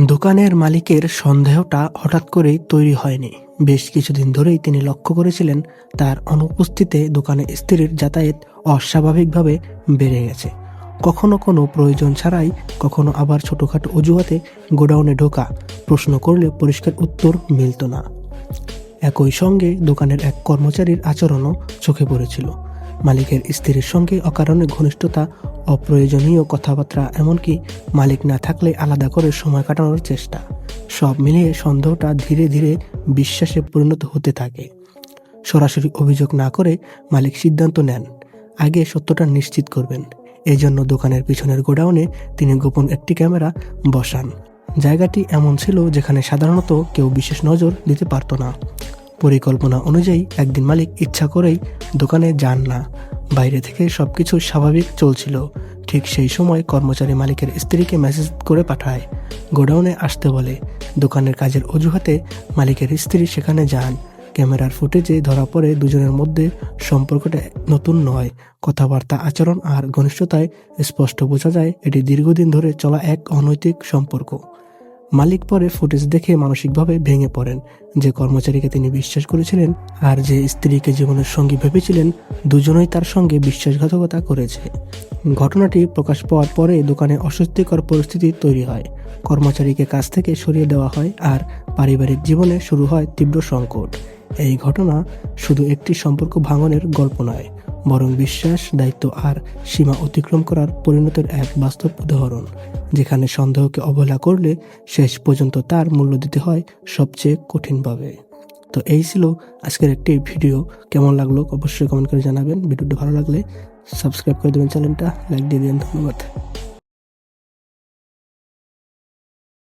দোকানের মালিকের সন্দেহটা হঠাৎ করেই তৈরি হয়নি। বেশ কিছুদিন ধরেই তিনি লক্ষ্য করেছিলেন তার অনুপস্থিতিতে দোকানে স্ত্রীর যাতায়াত অস্বাভাবিকভাবে বেড়ে গেছে। কখনো কোনো প্রয়োজন ছাড়াই, কখনো আবার ছোটখাটো অজুহাতে গোডাউনে ঢোকা। প্রশ্ন করলে পরিষ্কার উত্তর মিলত না। একই সঙ্গে দোকানের এক কর্মচারীর আচরণও চোখে পড়েছিল। মালিকের স্ত্রীর সঙ্গে অকারণে ঘনিষ্ঠতা, অপ্রয়োজনীয় কথাবার্তা, এমনকি মালিক না থাকলে আলাদা করে সময় কাটানোর চেষ্টা। সব মিলিয়ে সন্দেহটা ধীরে ধীরে বিশ্বাসে পরিণত হতে থাকে। সরাসরি অভিযোগ না করে মালিক সিদ্ধান্ত নেন আগে সত্যটা নিশ্চিত করবেন। এই জন্য দোকানের পিছনের গোডাউনে তিনি গোপন একটি ক্যামেরা বসান। জায়গাটি এমন ছিল যেখানে সাধারণত কেউ বিশেষ নজর দিতে পারত না। পরিকল্পনা অনুযায়ী একদিন মালিক ইচ্ছা করেই দোকানে যান না। বাইরে থেকে সবকিছু স্বাভাবিক চলছিল। ঠিক সেই সময় কর্মচারী মালিকের স্ত্রীকে মেসেজ করে পাঠায়, গোডাউনে আসতে বলে। দোকানের কাজের অজুহাতে মালিকের স্ত্রী সেখানে যান। ক্যামেরার ফুটেজে ধরা পড়ে দুজনের মধ্যে সম্পর্কটা নতুন নয়। কথাবার্তা, আচরণ আর ঘনিষ্ঠতায় স্পষ্ট বোঝা যায় এটি দীর্ঘদিন ধরে চলা এক অনৈতিক সম্পর্ক। মালিক পরে ফুটেজ দেখে মানসিকভাবে ভেঙে পড়েন। যে কর্মচারীকে তিনি বিশ্বাস করেছিলেন আর যে স্ত্রীকে জীবনের সঙ্গী ভেবেছিলেন, দুজনেই তার সঙ্গে বিশ্বাসঘাতকতা করেছে। ঘটনাটি প্রকাশ পাওয়ার পরে দোকানে অস্বস্তিকর পরিস্থিতি তৈরি হয়। কর্মচারীকে কাজ থেকে সরিয়ে দেওয়া হয় আর পারিবারিক জীবনে শুরু হয় তীব্র সংকট। এই ঘটনা শুধু একটি সম্পর্ক ভাঙনের গল্প নয়, বরং বিশ্বাস, দায়িত্ব আর সীমা অতিক্রম করার পরিণতির এক বাস্তব উদাহরণ, যেখানে সন্দেহকে অবহেলা করলে শেষ পর্যন্ত তার মূল্য দিতে হয় সবচেয়ে কঠিনভাবে। তো এই ছিল আজকের একটি ভিডিও। কেমন লাগলো অবশ্যই কমেন্ট করে জানাবেন। ভিডিওটি ভালো লাগলে সাবস্ক্রাইব করে দেবেন, চ্যানেলটা লাইক দিয়ে দেবেন। ধন্যবাদ।